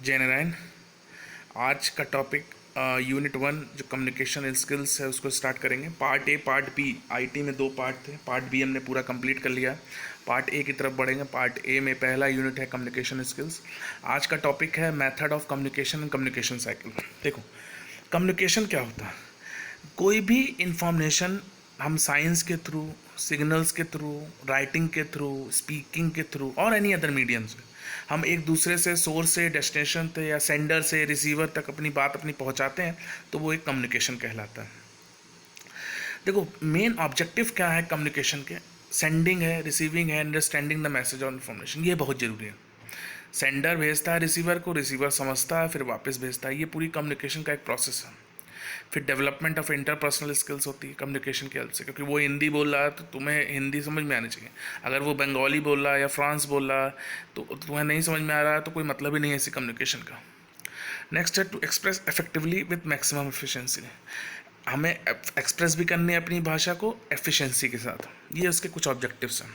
जय नारायण। आज का टॉपिक यूनिट 1 जो कम्युनिकेशन स्किल्स है उसको स्टार्ट करेंगे। Part A part B, IT में 2 पार्ट थे। पार्ट बी हमने पूरा कंप्लीट कर लिया। पार्ट ए की तरफ बढ़ेंगे। पार्ट ए में पहला यूनिट है कम्युनिकेशन स्किल्स। आज का टॉपिक है method of communication and communication cycle. देखो, कम्युनिकेशन क्या होता है? कोई भी इंफॉर्मेशन हम साइंस के थ्रू, सिग्नल्स के थ्रू, राइटिंग के थ्रू, स्पीकिंग के थ्रू और एनी अदर मीडियम से हम एक दूसरे से, सोर्स से, डेस्टिनेशन से या सेंडर से रिसीवर तक अपनी बात पहुंचाते हैं, तो वो एक कम्युनिकेशन कहलाता है। देखो, मेन ऑब्जेक्टिव क्या है कम्युनिकेशन के? सेंडिंग है, रिसीविंग है, अंडरस्टैंडिंग द मैसेज और इन्फॉर्मेशन। ये बहुत ज़रूरी है। सेंडर भेजता है रिसीवर को, रिसीवर समझता है, फिर वापस भेजता है। ये पूरी कम्युनिकेशन का एक प्रोसेस है। फिर डेवलपमेंट ऑफ इंटरपर्सनल स्किल्स होती है कम्युनिकेशन की हेल्प से, क्योंकि वो हिंदी बोल रहा है तो तुम्हें हिंदी समझ में आनी चाहिए। अगर वो बंगाली बोल रहा है या फ्रांस बोल रहा है तो तुम्हें नहीं समझ में आ रहा है तो कोई मतलब ही नहीं है इसी कम्युनिकेशन का। नेक्स्ट है to express effectively with maximum efficiency. हमें एक्सप्रेस भी करनी है अपनी भाषा को एफिशिएंसी के साथ। ये उसके कुछ ऑब्जेक्टिव्स हैं।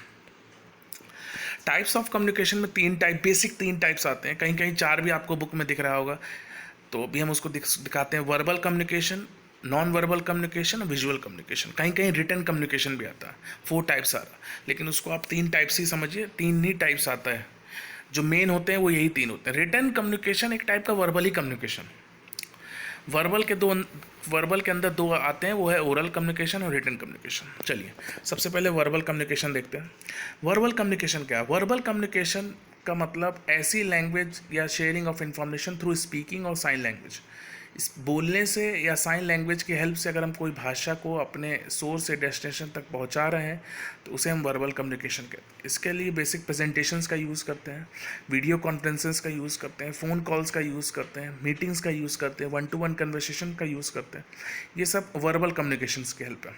टाइप्स ऑफ कम्युनिकेशन में बेसिक तीन टाइप्स आते हैं। कहीं कहीं 4 भी आपको बुक में दिख रहा होगा, तो अभी हम उसको दिखाते हैं। Verbal communication, non verbal communication और विजुअल कम्युनिकेशन। कहीं कहीं रिटन कम्युनिकेशन भी आता है। 4 टाइप्स आ रहा है, लेकिन उसको आप 3 टाइप्स ही समझिए। 3 ही टाइप्स आता है, जो मेन होते हैं वो यही 3 होते हैं। रिटन कम्युनिकेशन एक टाइप का वर्बली कम्युनिकेशन। वर्बल के अंदर 2 आते हैं, वो है ओरल कम्युनिकेशन और रिटन कम्युनिकेशन। चलिए सबसे पहले वर्बल कम्युनिकेशन देखते हैं। वर्बल कम्युनिकेशन क्या है? वर्बल कम्युनिकेशन का मतलब ऐसी लैंग्वेज या sharing of information through speaking और साइन लैंग्वेज। इस बोलने से या साइन लैंग्वेज की हेल्प से अगर हम कोई भाषा को अपने सोर्स से डेस्टिनेशन तक पहुंचा रहे हैं तो उसे हम वर्बल कम्युनिकेशन कहते हैं। इसके लिए बेसिक प्रेजेंटेशंस का यूज़ करते हैं, वीडियो कॉन्फ्रेंसेस का यूज़ करते हैं, फ़ोन कॉल्स का यूज़ करते हैं, मीटिंग्स का यूज़ करते हैं, 1-to-1 कन्वर्सेशन का यूज़ करते हैं। ये सब वर्बल कम्युनिकेशंस की हेल्प है।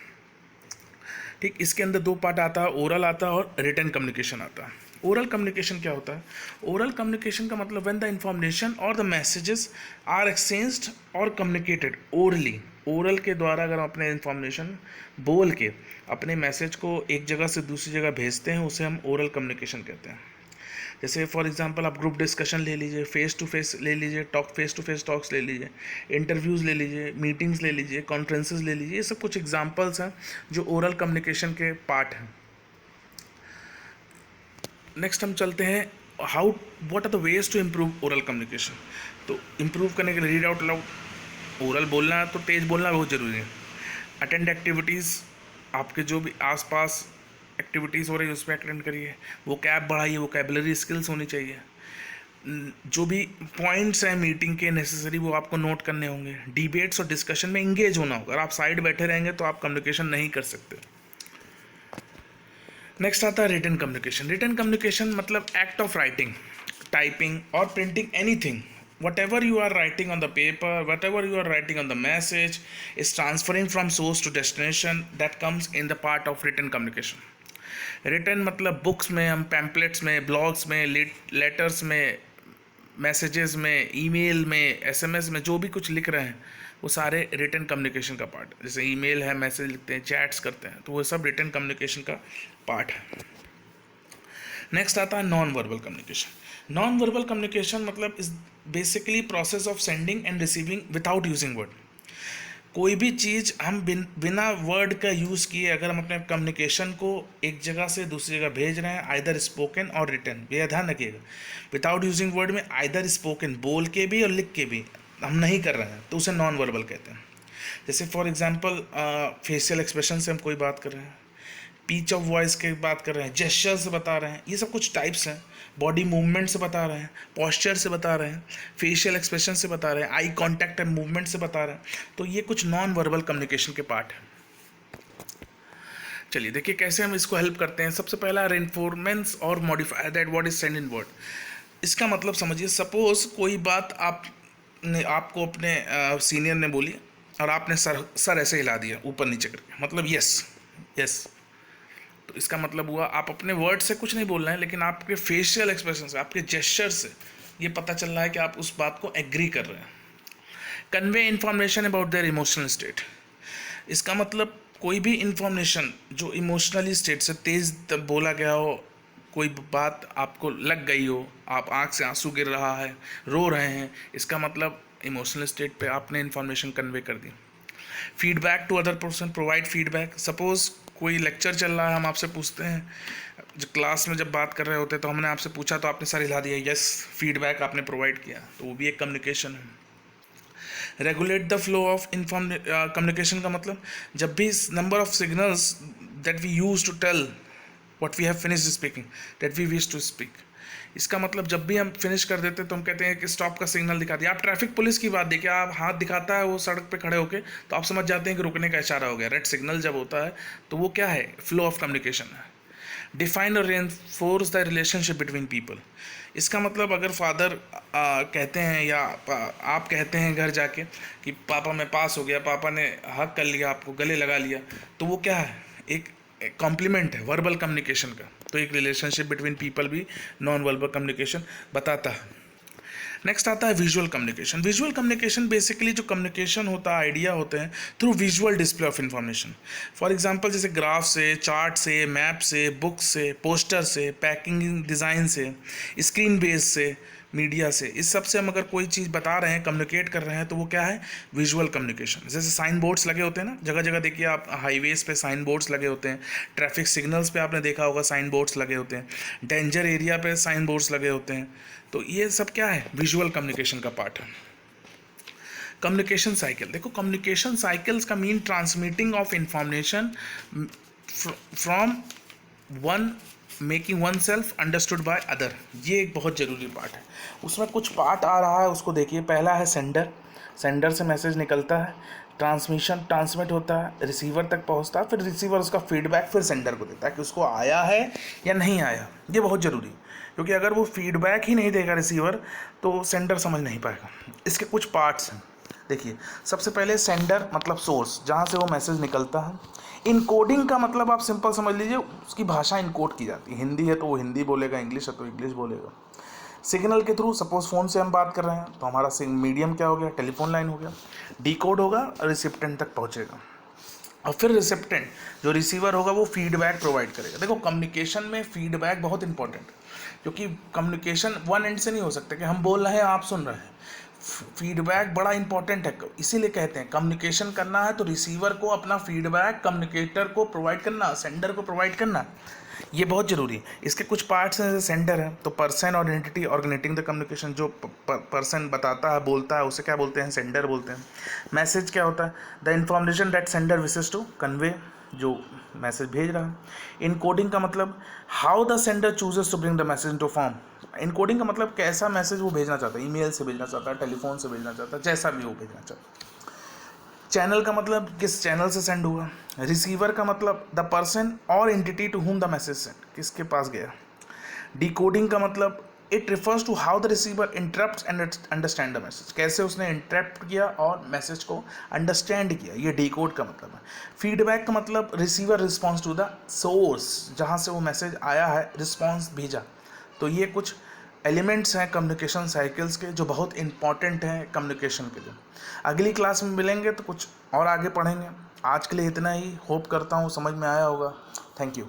ठीक, इसके अंदर 2 पार्ट आता है, ओरल आता है और रिटन कम्युनिकेशन आता है। ओरल कम्युनिकेशन क्या होता है? ओरल कम्युनिकेशन का मतलब व्हेन द इंफॉर्मेशन और द मैसेजेस आर एक्सचेंज्ड और कम्युनिकेटेड ओरली। ओरल के द्वारा अगर हम अपने इंफॉर्मेशन बोल के अपने मैसेज को एक जगह से दूसरी जगह भेजते हैं, उसे हम ओरल कम्युनिकेशन कहते हैं। जैसे फॉर एग्जांपल आप ग्रुप डिस्कशन ले लीजिए, फेस टू फेस ले लीजिए, फेस टू फेस टॉक्स ले लीजिए, इंटरव्यूज़ ले लीजिए, मीटिंग्स ले लीजिए, कॉन्फ्रेंसेस ले लीजिए। ये सब कुछ एग्जांपल्स हैं जो ओरल कम्युनिकेशन के पार्ट हैं। नेक्स्ट हम चलते हैं what are the ways to improve oral communication. तो इम्प्रूव करने के लिए रीड आउट लाउड। ओरल बोलना है तो तेज बोलना बहुत ज़रूरी है। अटेंड एक्टिविटीज़, आपके जो भी आसपास एक्टिविटीज़ हो रही है उसमें अटेंड करिए। वो कैब बढ़ाइए, वोकैबुलरी स्किल्स होनी चाहिए। जो भी पॉइंट्स हैं मीटिंग के नेसेसरी वो आपको नोट करने होंगे। डिबेट्स और डिस्कशन में इंगेज होना होगा। अगर आप साइड बैठे रहेंगे तो आप कम्युनिकेशन नहीं कर सकते। नेक्स्ट आता है रिटन कम्युनिकेशन। रिटन कम्युनिकेशन मतलब एक्ट ऑफ राइटिंग, टाइपिंग और printing anything. Whatever you are writing on the paper, whatever you are writing on the message is transferring from source to destination, that comes in the part of written communication. Written मतलब books में हम pamphlets में, blogs में, letters में, messages में, email में, SMS में जो भी कुछ लिख रहे हैं वो सारे रिटन कम्युनिकेशन का पार्ट है। जैसे ईमेल है, मैसेज लिखते हैं, चैट्स करते हैं, तो वो सब रिटन कम्युनिकेशन का पार्ट है। नेक्स्ट आता है non verbal communication. Non verbal communication मतलब is basically process of sending and receiving without using word. कोई भी चीज़ हम बिना वर्ड का यूज़ किए अगर हम अपने कम्युनिकेशन को एक जगह से दूसरी जगह भेज रहे हैं, आइदर स्पोकन और रिटन, ये ध्यान रखिएगा। विदाउट यूजिंग वर्ड में आइदर स्पोकन, बोल के भी और लिख के भी हम नहीं कर रहे हैं तो उसे नॉन वर्बल कहते हैं। जैसे फॉर एग्जांपल फेशियल एक्सप्रेशन से हम कोई बात कर रहे हैं, पिच ऑफ वॉइस की बात कर रहे हैं, जेस्चर से बता रहे हैं, ये सब कुछ टाइप्स हैं। बॉडी मूवमेंट से बता रहे हैं, पॉस्चर से बता रहे हैं, फेशियल एक्सप्रेशन से बता रहे हैं, आई कॉन्टैक्ट एंड मूवमेंट से बता रहे हैं। तो ये कुछ नॉन वर्बल कम्युनिकेशन के पार्ट हैं। चलिए देखिए कैसे हम इसको हेल्प करते हैं। सबसे पहला रेनफोर्समेंट्स और modify that what is send in word. इसका मतलब समझिए, सपोज कोई बात आपको अपने सीनियर ने बोली और आपने सर ऐसे हिला दिया ऊपर नीचे करके, मतलब यस यस। तो इसका मतलब हुआ आप अपने वर्ड से कुछ नहीं बोल रहे हैं, लेकिन आपके फेशियल एक्सप्रेशन से, आपके जेस्चर से ये पता चल रहा है कि आप उस बात को एग्री कर रहे हैं। Convey information about their emotional state. इसका मतलब कोई भी इंफॉर्मेशन जो इमोशनली स्टेट से तेज बोला गया हो, कोई बात आपको लग गई हो, आप आंख से आंसू गिर रहा है, रो रहे हैं, इसका मतलब इमोशनल स्टेट पे आपने इन्फॉर्मेशन कन्वे कर दी। Feedback to other person, provide feedback. Suppose कोई लेक्चर चल रहा है, हम आपसे पूछते हैं, जो क्लास में जब बात कर रहे होते हैं तो हमने आपसे पूछा तो आपने सर हिला दिया, यस, फीडबैक आपने प्रोवाइड किया, तो वो भी एक कम्युनिकेशन है। Regulate the flow of communication का मतलब जब भी number of signals that we use to tell what we have finished speaking that we wish to speak, इसका मतलब जब भी हम फिनिश कर देते हैं तो हम कहते हैं कि स्टॉप का सिग्नल दिखा दिया। आप ट्रैफिक पुलिस की बात देखिए, आप हाथ दिखाता है वो सड़क पे खड़े होके तो आप समझ जाते हैं कि रुकने का इशारा हो गया। रेड सिग्नल जब होता है तो वो क्या है, फ्लो ऑफ कम्युनिकेशन है। डिफाइन और reinforce the relationship between people, इसका मतलब अगर फादर कहते हैं या आप कहते हैं घर जाके कि पापा मैं पास हो गया, पापा ने हक कर लिया, आपको गले लगा लिया, तो वो क्या है, एक कॉम्प्लीमेंट है वर्बल कम्युनिकेशन का। तो एक रिलेशनशिप बिटवीन पीपल भी नॉन वर्बल कम्युनिकेशन बताता है। नेक्स्ट आता है visual communication. Visual communication basically जो कम्युनिकेशन होता है, आइडिया होते हैं through visual display of information. For example जैसे ग्राफ से, चार्ट से, मैप से, बुक से, पोस्टर से, पैकिंग डिज़ाइन से, स्क्रीन बेस से, मीडिया से, इस सब से हम अगर कोई चीज़ बता रहे हैं, कम्युनिकेट कर रहे हैं, तो वो क्या है, विजुअल कम्युनिकेशन। जैसे साइन बोर्ड्स लगे होते हैं ना, जगह जगह देखिए आप, हाईवेज़ पे साइन बोर्ड्स लगे होते हैं, ट्रैफिक सिग्नल्स पे आपने देखा होगा साइन बोर्ड्स लगे होते हैं, डेंजर एरिया पे साइन बोर्ड्स लगे होते हैं, तो ये सब क्या है, विजुअल कम्युनिकेशन का पार्ट है। कम्युनिकेशन साइकिल, देखो कम्युनिकेशन साइकिल्स का mean transmitting of information from one, making one self understood by other, ये एक बहुत ज़रूरी पार्ट है। उसमें कुछ पार्ट आ रहा है, उसको देखिए। पहला है सेंडर, सेंडर से मैसेज निकलता है, ट्रांसमिशन, ट्रांसमिट होता है, रिसीवर तक पहुंचता है, फिर रिसीवर उसका फीडबैक फिर सेंडर को देता है कि उसको आया है या नहीं आया। ये बहुत ज़रूरी है, क्योंकि अगर वो फीडबैक ही नहीं देगा रिसीवर तो सेंडर समझ नहीं पाएगा। इसके कुछ पार्ट्स हैं, देखिए। सबसे पहले सेंडर मतलब सोर्स, जहाँ से वो मैसेज निकलता है। इनकोडिंग का मतलब आप सिंपल समझ लीजिए, उसकी भाषा इनकोड की जाती है। हिंदी है तो वो हिंदी बोलेगा, इंग्लिश है तो इंग्लिश बोलेगा। सिग्नल के थ्रू, सपोज फ़ोन से हम बात कर रहे हैं तो हमारा मीडियम क्या हो गया, टेलीफोन लाइन हो गया। डिकोड होगा और रिसिप्टेंट तक पहुंचेगा, और फिर रिसिप्टेंट जो रिसीवर होगा वो फीडबैक प्रोवाइड करेगा। देखो कम्युनिकेशन में फीडबैक बहुत इंपॉर्टेंट है, क्योंकि कम्युनिकेशन वन एंड से नहीं हो सकता कि हम बोल रहे हैं आप सुन रहे हैं। फीडबैक बड़ा इंपॉर्टेंट है, इसीलिए कहते हैं कम्युनिकेशन करना है तो रिसीवर को अपना फीडबैक कम्युनिकेटर को प्रोवाइड करना, सेंडर को प्रोवाइड करना, ये बहुत ज़रूरी है। इसके कुछ पार्ट्स हैं, जैसे सेंडर है तो पर्सन और एंटिटी ऑर्गेनेटिंग द कम्युनिकेशन, जो पर्सन बताता है, बोलता है, उसे क्या बोलते हैं, सेंडर बोलते हैं। मैसेज क्या होता है, the information that sender wishes to convey, जो मैसेज भेज रहा है। इनकोडिंग का मतलब how the sender chooses to bring the message into form. Encoding का मतलब कैसा मैसेज वो भेजना चाहता है, ईमेल से भेजना चाहता है, टेलीफोन से भेजना चाहता है, जैसा भी वो भेजना चाहता है। चैनल का मतलब किस चैनल से सेंड हुआ। रिसीवर का मतलब द पर्सन और entity to whom the message send, किसके पास गया। डिकोडिंग का मतलब it refers to how the receiver interpret and understand the message, कैसे उसने इंटरप्ट किया और मैसेज को अंडरस्टैंड किया, ये डिकोड का मतलब है। फीडबैक का मतलब receiver response to the source, जहाँ से वो मैसेज आया है, रिस्पॉन्स भेजा। तो ये कुछ एलिमेंट्स हैं कम्युनिकेशन साइकिल्स के जो बहुत इंपॉर्टेंट हैं कम्युनिकेशन के लिए। अगली क्लास में मिलेंगे तो कुछ और आगे पढ़ेंगे। आज के लिए इतना ही, होप करता हूँ समझ में आया होगा। Thank you.